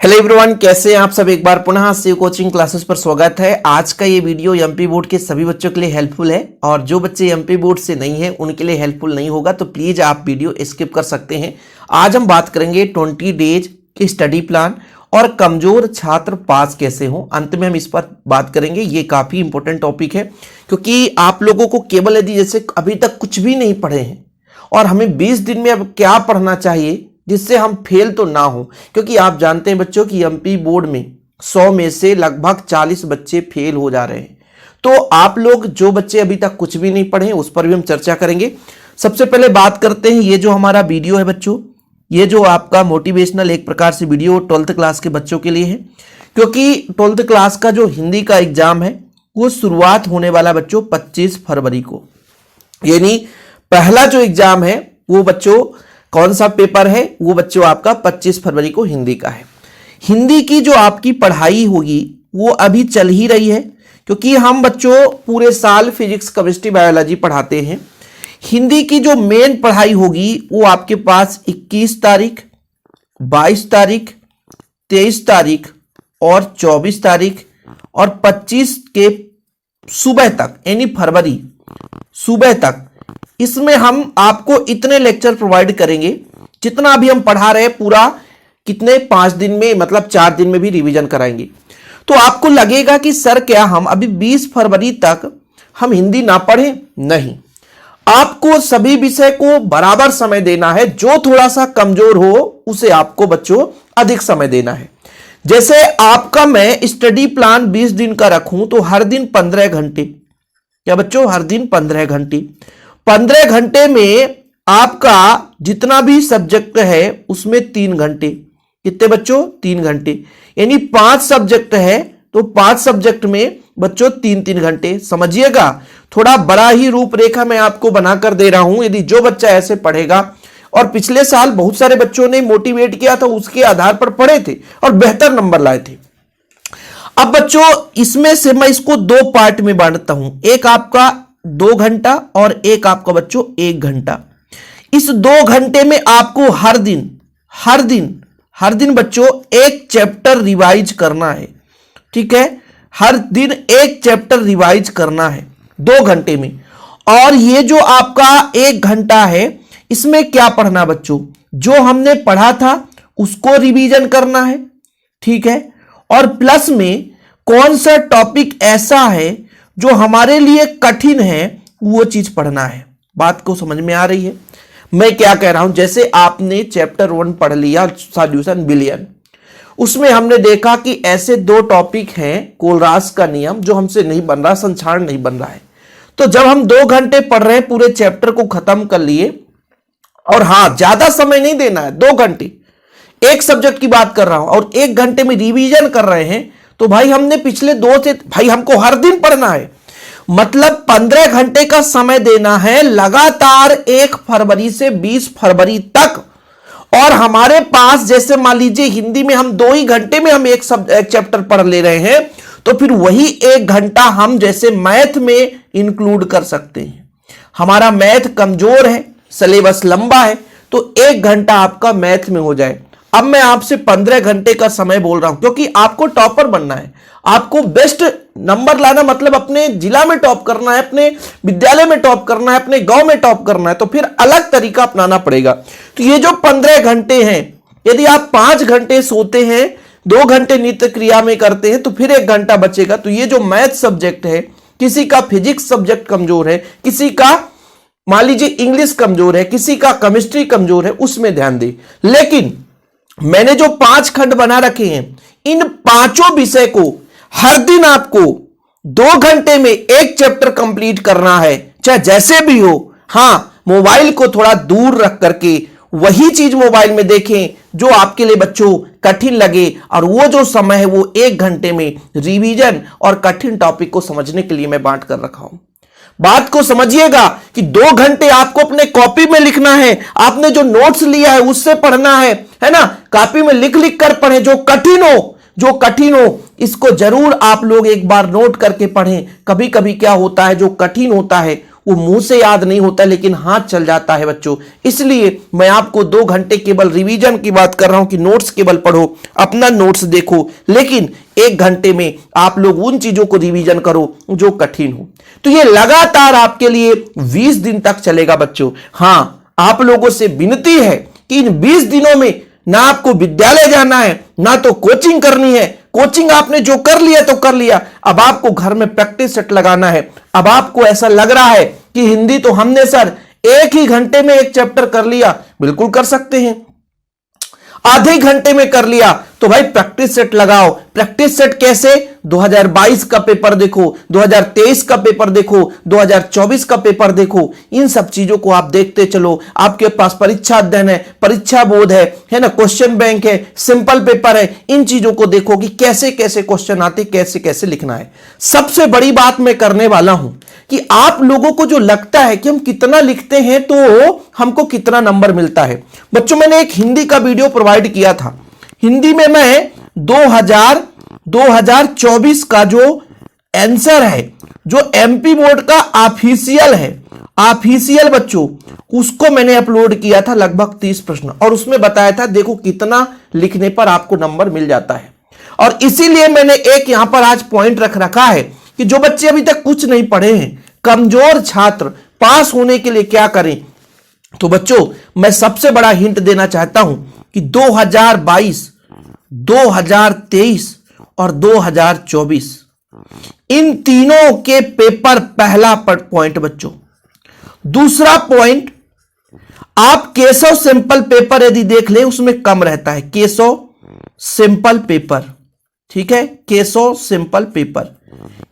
Hello everyone, कैसे हैं आप सब। एक बार पुनः शिव कोचिंग क्लासेस पर स्वागत है। आज का ये वीडियो एमपी बोर्ड के सभी बच्चों के लिए हेल्पफुल है और जो बच्चे एमपी बोर्ड से नहीं है उनके लिए हेल्पफुल नहीं होगा, तो प्लीज आप वीडियो स्किप कर सकते हैं। आज हम बात करेंगे 20 डेज की स्टडी प्लान और कमजोर छात्र पास कैसे हो। अंत में हम इस पर बात करेंगे। ये काफी इंपॉर्टेंट टॉपिक है क्योंकि आप लोगों को केवल यदि जैसे अभी तक कुछ भी नहीं पढ़े हैं और हमें 20 दिन में अब क्या पढ़ना चाहिए जिससे हम फेल तो ना हो, क्योंकि आप जानते हैं बच्चों कि एमपी बोर्ड में 100 में से लगभग 40 बच्चे फेल हो जा रहे हैं। तो आप लोग जो बच्चे अभी तक कुछ भी नहीं पढ़े उस पर भी हम चर्चा करेंगे। सबसे पहले बात करते हैं, ये जो हमारा वीडियो है बच्चों, ये जो आपका मोटिवेशनल एक प्रकार से वीडियो 12th क्लास के बच्चों के लिए है, क्योंकि 12th क्लास का जो हिंदी का एग्जाम है वो शुरुआत होने वाला बच्चों 25 फरवरी को, यानी पहला जो एग्जाम है वो बच्चों कौन सा पेपर है वो बच्चों आपका 25 फरवरी को हिंदी का है। हिंदी की जो आपकी पढ़ाई होगी वो अभी चल ही रही है, क्योंकि हम बच्चों पूरे साल फिजिक्स केमिस्ट्री बायोलॉजी पढ़ाते हैं। हिंदी की जो मेन पढ़ाई होगी वो आपके पास 21 तारीख, 22 तारीख, 23 तारीख और 24 तारीख और 25 के सुबह तक, यानी फरवरी सुबह तक, इसमें हम आपको इतने लेक्चर प्रोवाइड करेंगे जितना अभी हम पढ़ा रहे हैं पूरा कितने 5 दिन में, मतलब 4 दिन में भी रिवीजन कराएंगे। तो आपको लगेगा कि सर क्या हम अभी 20 फरवरी तक हम हिंदी ना पढ़ें? नहीं, आपको सभी विषय को बराबर समय देना है। जो थोड़ा सा कमजोर हो उसे आपको बच्चों अधिक समय देना है। जैसे आपका मैं स्टडी प्लान 20 दिन का रखूं तो हर दिन 15 घंटे, क्या बच्चों, हर दिन 15 घंटे। 15 घंटे में आपका जितना भी सब्जेक्ट है उसमें 3 घंटे, कितने बच्चों, 3 घंटे, यानी 5 सब्जेक्ट है तो 5 सब्जेक्ट में बच्चों 3-3 घंटे। समझिएगा, थोड़ा बड़ा ही रूपरेखा मैं आपको बनाकर दे रहा हूं। यदि जो बच्चा ऐसे पढ़ेगा, और पिछले साल बहुत सारे बच्चों ने मोटिवेट किया था, उसके आधार पर पढ़े थे और बेहतर नंबर लाए थे। अब बच्चों इसमें से मैं इसको 2 पार्ट में बांटता हूं, एक आपका 2 घंटा और एक आपका बच्चों 1 घंटा। इस 2 घंटे में आपको हर दिन बच्चों एक चैप्टर रिवाइज करना है। ठीक है, हर दिन एक चैप्टर रिवाइज करना है 2 घंटे में। और ये जो आपका 1 घंटा है इसमें क्या पढ़ना बच्चों, जो हमने पढ़ा था उसको रिवीजन करना है। ठीक है, और प्लस में कौन सा टॉपिक ऐसा है जो हमारे लिए कठिन है वो चीज पढ़ना है। बात को समझ में आ रही है मैं क्या कह रहा हूं? जैसे आपने चैप्टर 1 पढ़ लिया सॉल्यूशन बिलियन, उसमें हमने देखा कि ऐसे 2 टॉपिक हैं, कोलरास का नियम जो हमसे नहीं बन रहा, संक्षारण नहीं बन रहा है। तो जब हम 2 घंटे पढ़ रहे हैं, पूरे चैप्टर को खत्म कर लिए, और हां ज्यादा समय नहीं देना है, 2 घंटे एक सब्जेक्ट की बात कर रहा हूं, और 1 घंटे में रिवीजन कर रहे हैं, तो भाई हमने पिछले 2 से भाई हमको हर दिन पढ़ना है, मतलब 15 घंटे का समय देना है लगातार 1 फरवरी से 20 फरवरी तक। और हमारे पास जैसे मान लीजिए हिंदी में हम 2 ही घंटे में हम एक चैप्टर पढ़ ले रहे हैं, तो फिर वही 1 घंटा हम जैसे मैथ में इंक्लूड कर सकते हैं। हमारा मैथ कमजोर है, सिलेबस लंबा है, तो 1 घंटा आपका मैथ में हो जाए। अब मैं आपसे 15 घंटे का समय बोल रहा हूं क्योंकि आपको टॉपर बनना है, आपको बेस्ट नंबर लाना, मतलब अपने जिला में टॉप करना है, अपने विद्यालय में टॉप करना है, अपने गांव में टॉप करना है, तो फिर अलग तरीका अपनाना पड़ेगा। तो ये जो 15 घंटे हैं, यदि आप 5 घंटे सोते हैं, 2 घंटे नित्य क्रिया में करते हैं, तो फिर 1 घंटा बचेगा। तो ये जो मैथ सब्जेक्ट है, किसी का फिजिक्स सब्जेक्ट कमजोर है, किसी का मान लीजिए इंग्लिश कमजोर है, किसी का केमिस्ट्री कमजोर है, उसमें ध्यान दे। लेकिन मैंने जो 5 खंड बना रखे हैं, इन 5 विषय को हर दिन आपको 2 घंटे में एक चैप्टर कंप्लीट करना है, चाहे जैसे भी हो। हां, मोबाइल को थोड़ा दूर रख करके वही चीज मोबाइल में देखें जो आपके लिए बच्चों कठिन लगे, और वो जो समय है वो 1 घंटे में रिवीजन और कठिन टॉपिक को समझने के लिए मैं बांट कर रखा हूं। बात को समझिएगा कि 2 घंटे आपको अपने कॉपी में लिखना है, आपने जो नोट्स लिया है उससे पढ़ना है ना, कॉपी में लिख लिख कर पढ़ें। जो कठिन हो इसको जरूर आप लोग एक बार नोट करके पढ़ें। कभी कभी क्या होता है, जो कठिन होता है वो मुंह से याद नहीं होता लेकिन हाथ चल जाता है बच्चों। इसलिए मैं आपको 2 घंटे केवल रिवीजन की बात कर रहा हूं कि नोट्स केवल पढ़ो, अपना नोट्स देखो, लेकिन 1 घंटे में आप लोग उन चीजों को रिवीजन करो जो कठिन हो। तो ये लगातार आपके लिए 20 दिन तक चलेगा बच्चों। हां, आप लोगों से विनती है कि इन 20 दिनों में ना आपको विद्यालय जाना है, ना तो कोचिंग करनी है। कोचिंग आपने जो कर लिया तो कर लिया, अब आपको घर में प्रैक्टिस सेट लगाना है। अब आपको ऐसा लग रहा है कि हिंदी तो हमने सर 1 ही घंटे में 1 चैप्टर कर लिया, बिल्कुल कर सकते हैं। आधे घंटे में कर लिया तो भाई प्रैक्टिस सेट लगाओ। प्रैक्टिस सेट कैसे? 2022 का पेपर देखो, 2023 का पेपर देखो, 2024 का पेपर देखो। इन सब चीजों को आप देखते चलो। आपके पास परीक्षा अध्ययन है, परीक्षा बोध है ना, क्वेश्चन बैंक है, सिंपल पेपर है। इन चीजों को देखो कि कैसे कैसे क्वेश्चन आते, कैसे कैसे लिखना है। सबसे बड़ी बात मैं करने वाला हूं कि आप लोगों को जो लगता है कि हम कितना लिखते हैं तो हमको कितना नंबर मिलता है। बच्चों, मैंने एक हिंदी का वीडियो प्रोवाइड किया था। हिंदी में मैं 2024 का जो आंसर है, जो एमपी बोर्ड का ऑफिशियल है, ऑफिशियल बच्चों, उसको मैंने अपलोड किया था, लगभग 30 प्रश्न, और उसमें बताया था देखो कितना लिखने पर आपको नंबर मिल जाता है। और इसीलिए मैंने एक यहां पर आज पॉइंट रख रखा है कि जो बच्चे अभी तक कुछ नहीं पढ़े हैं, कमजोर छात्र, पास होने के लिए क्या करें। तो बच्चों, मैं सबसे बड़ा हिंट देना चाहता हूं कि 2022, 2023 और 2024 इन तीनों के पेपर, पहला पॉइंट बच्चों। दूसरा पॉइंट, आप केशव सिंपल पेपर यदि देख लें उसमें कम रहता है, केशव सिंपल पेपर, ठीक है, केशव सिंपल पेपर।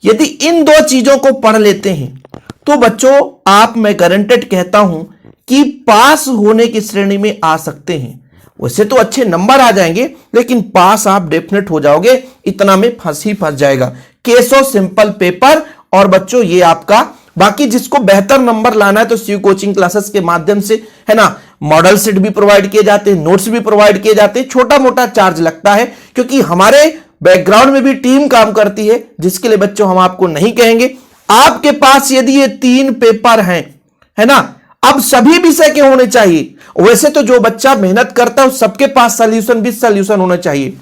यदि इन 2 चीजों को पढ़ लेते हैं तो बच्चों आप, मैं गारंटेड कहता हूं कि पास होने की श्रेणी में आ सकते हैं। वैसे तो अच्छे नंबर आ जाएंगे लेकिन पास आप डेफिनेट हो जाओगे, इतना में फंस जाएगा। Keshav simple paper. और बच्चों ये आपका, बाकी जिसको बेहतर नंबर लाना है तो शिव कोचिंग क्लासेस के माध्यम से, है ना, मॉडल सेट भी प्रोवाइड किए जाते हैं, नोट्स भी प्रोवाइड किए जाते हैं। छोटा मोटा चार्ज लगता है क्योंकि हमारे बैकग्राउंड में भी टीम काम करती है, जिसके लिए बच्चों हम आपको नहीं कहेंगे। आपके पास यदि ये 3 पेपर हैं, है ना, अब सभी विषय के होने चाहिए। वैसे तो जो बच्चा मेहनत करता है सबके पास सॉल्यूशन भी सॉल्यूशन होना चाहिए।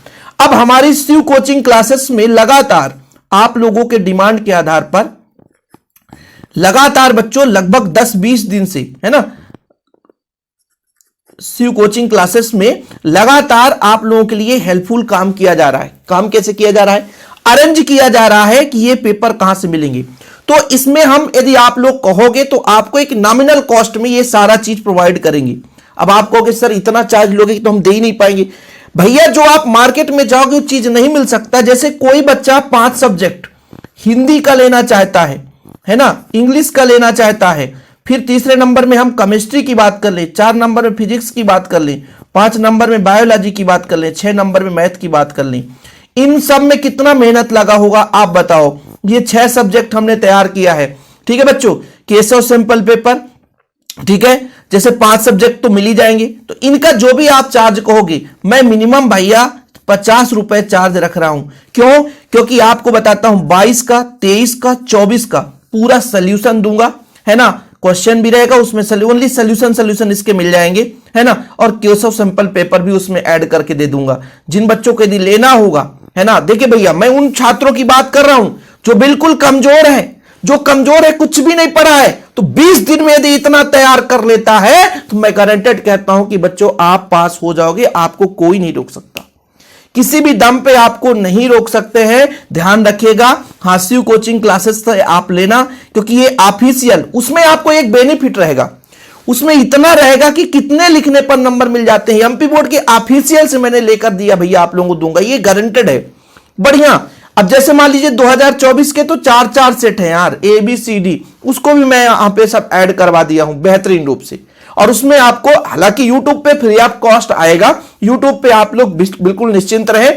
अब हमारी शिव कोचिंग क्लासेस में लगातार आप लोगों के डिमांड के आधार पर लगातार बच्चों लगभग 10-20 दिन से, है ना, शिव कोचिंग क्लासेस में लगातार आप लोगों के लिए हेल्पफुल काम किया जा रहा है। काम कैसे किया जा रहा है? अरेंज किया जा रहा है कि ये पेपर कहां से मिलेंगे। तो इसमें हम, यदि आप लोग कहोगे तो आपको एक नॉमिनल कॉस्ट में ये सारा चीज प्रोवाइड करेंगे। अब आप कहोगे सर इतना चार्ज लोगे तो हम दे ही नहीं पाएंगे। भैया, जो आप मार्केट में जाओगे वो चीज नहीं मिल सकता। जैसे कोई बच्चा 5 सब्जेक्ट हिंदी का लेना चाहता है ना, इंग्लिश का लेना चाहता है, फिर तीसरे नंबर में हम केमिस्ट्री की बात कर लें, 4 नंबर में फिजिक्स की बात कर लें, 5 नंबर में बायोलॉजी की बात कर लें, 6 नंबर में मैथ की बात कर लें, इन सब में कितना मेहनत लगा होगा आप बताओ। ये 6 सब्जेक्ट हमने तैयार किया है, ठीक है बच्चों, केशव सिंपल पेपर, ठीक है। जैसे 5 सब्जेक्ट तो मिल ही जाएंगे, तो इनका जो भी आप चार्ज कहोगे, मैं मिनिमम भैया 50 रुपए चार्ज रख रहा हूं। क्यों? क्योंकि आपको बताता हूं 22 का, 23 का, 24 का पूरा सोल्यूशन दूंगा, है ना, क्वेश्चन भी रहेगा उसमें, ओनली सोल्यूशन इसके मिल जाएंगे, है ना, और केशव सिंपल पेपर भी उसमें ऐड करके दे दूंगा। जिन बच्चों को यदि लेना होगा, है ना, देखिए भैया, मैं उन छात्रों की बात कर रहा हूं जो बिल्कुल कमजोर है, जो कमजोर है, कुछ भी नहीं पढ़ा है, तो 20 दिन में यदि इतना तैयार कर लेता है तो मैं गारंटेड कहता हूं कि बच्चों आप पास हो जाओगे, आपको कोई नहीं रोक सकता, किसी भी दम पे आपको नहीं रोक सकते हैं। ध्यान रखिएगा, शिव कोचिंग क्लासेस से आप लेना, क्योंकि ये ऑफिशियल, उसमें आपको एक बेनिफिट रहेगा, उसमें इतना रहेगा कि कितने लिखने पर नंबर मिल जाते हैं। एमपी बोर्ड के ऑफिशियल से मैंने लेकर दिया भैया, आप लोगों को दूंगा, ये गारंटेड है। बढ़िया। अब जैसे मान लीजिए 2024 के तो 4 सेट हैं यार, ABCD, उसको भी मैं यहां पे सब ऐड करवा दिया हूं बेहतरीन रूप से। और उसमें आपको, हालांकि YouTube पे फ्री ऑफ कॉस्ट आएगा, YouTube पे आप लोग बिल्कुल निश्चिंत रहे।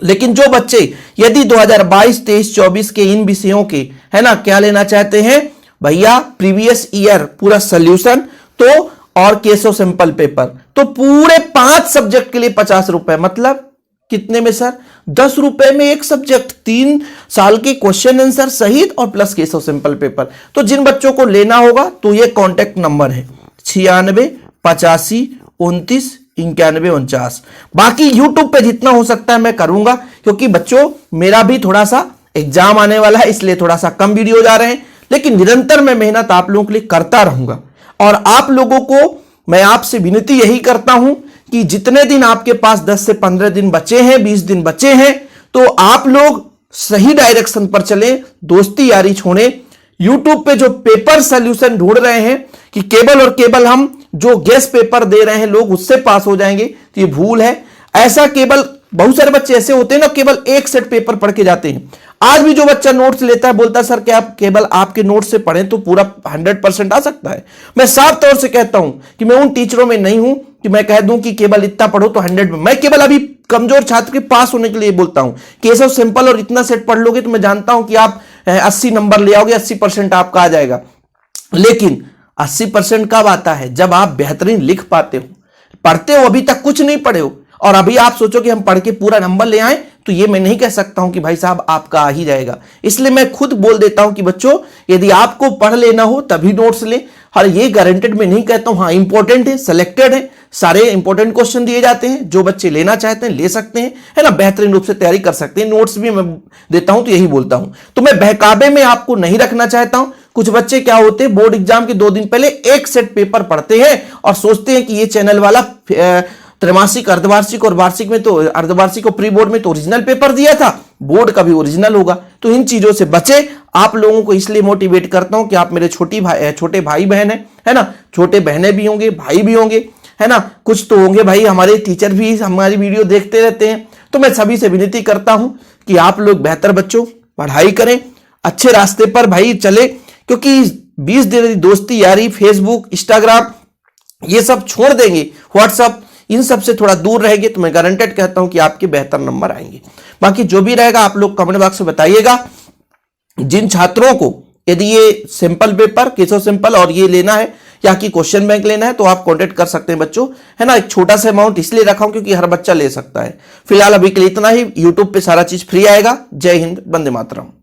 लेकिन जो बच्चे यदि 2022, 23, 24 के इन विषयों के, है ना, क्या लेना चाहते हैं भैया, प्रीवियस ईयर पूरा सोल्यूशन, तो और केशव सिंपल पेपर, तो पूरे 5 सब्जेक्ट के लिए 50 रुपए, मतलब कितने में सर? 10 रुपए में एक सब्जेक्ट, 3 साल के क्वेश्चन आंसर सहित और plus case of simple paper. तो जिन बच्चों को लेना होगा तो ये कॉन्टेक्ट नंबर है 96 85 29 91 49। बाकी यूट्यूब पे जितना हो सकता है मैं करूंगा, क्योंकि बच्चों मेरा भी थोड़ा सा एग्जाम आने वाला है, इसलिए थोड़ा सा कम वीडियो जा रहे हैं, लेकिन निरंतर मैं मेहनत आप लोगों के लिए करता रहूंगा। और आप लोगों को मैं आपसे विनती यही करता हूं कि जितने दिन आपके पास 10 से 15 दिन बचे हैं, 20 दिन बचे हैं, तो आप लोग सही डायरेक्शन पर चले, दोस्ती यारी छोड़े। यूट्यूब पे जो पेपर सॉल्यूशन ढूंढ रहे हैं कि केवल और केवल हम जो गेस्ट पेपर दे रहे हैं लोग उससे पास हो जाएंगे, तो ये भूल है। ऐसा केवल बहुत सारे बच्चे ऐसे होते हैं ना, केवल एक सेट पेपर पढ़ के जाते हैं। आज भी जो बच्चा नोट्स लेता है बोलता है सर क्या आप केवल आपके नोट्स से पढ़ें तो पूरा 100% आ सकता है? मैं साफ तौर से कहता हूं कि मैं उन टीचरों में नहीं हूं कि मैं कह दूं कि केवल इतना पढ़ो तो 100 में। मैं केवल अभी कमजोर छात्र के पास होने के लिए बोलता हूं कि ऐसा सिंपल और इतना सेट पढ़ लोगे तो मैं जानता हूं कि आप 80 नंबर ले आओगे, 80% आपका आ जाएगा। लेकिन 80% कब आता है? जब आप बेहतरीन लिख पाते हो। पढ़ते हो, अभी तक कुछ नहीं पढ़े हो और अभी आप सोचो कि हम पढ़ के पूरा नंबर ले आए, तो ये मैं नहीं कह सकता हूं कि भाई साहब आपका आ ही जाएगा। इसलिए मैं खुद बोल देता हूं कि बच्चों यदि आपको पढ़ लेना हो तभी नोट्स ले। और ये गारंटेड मैं नहीं कहता हूं, हाँ इंपॉर्टेंट है, सिलेक्टेड है, सारे इंपॉर्टेंट क्वेश्चन दिए जाते हैं, जो बच्चे लेना चाहते हैं ले सकते हैं, है ना, बेहतरीन रूप से तैयारी कर सकते हैं। नोट्स भी मैं देता हूं तो यही बोलता हूं। तो मैं बहकावे में आपको नहीं रखना चाहता हूं। कुछ बच्चे क्या होते हैं, बोर्ड एग्जाम के 2 दिन पहले एक सेट पेपर पढ़ते हैं और सोचते हैं कि ये चैनल वाला त्रैमासिक, अर्धवार्षिक और वार्षिक में तो अर्धवार्षिक और प्री बोर्ड में तो ओरिजिनल पेपर दिया था, बोर्ड का भी ओरिजिनल होगा। तो इन चीजों से बचे। आप लोगों को इसलिए मोटिवेट करता हूं कि आप मेरे छोटे भाई बहन है ना, छोटे बहनें भी होंगे, भाई भी होंगे, है ना, कुछ तो होंगे भाई हमारे टीचर भी हमारी वीडियो देखते रहते हैं। तो मैं सभी से विनती करता हूं कि आप लोग बेहतर बच्चों पढ़ाई करें, अच्छे रास्ते पर भाई चले, क्योंकि 20 दिन दोस्ती यारी, फेसबुक, इंस्टाग्राम ये सब छोड़ देंगे, व्हाट्सएप, इन सब से थोड़ा दूर रहेंगे तो मैं गारंटेड कहता हूं कि आपके बेहतर नंबर आएंगे। बाकी जो भी रहेगा आप लोग कमेंट बॉक्स में बताइएगा। जिन छात्रों को यदि ये simple paper, case of simple और ये लेना है या कि क्वेश्चन बैंक लेना है तो आप कांटेक्ट कर सकते हैं बच्चों, है ना। एक छोटा सा अमाउंट इसलिए रखा हूं क्योंकि हर बच्चा ले सकता है। फिलहाल अभी के लिए इतना ही। यूट्यूब पे सारा चीज फ्री आएगा। जय हिंद, वंदे मातरम।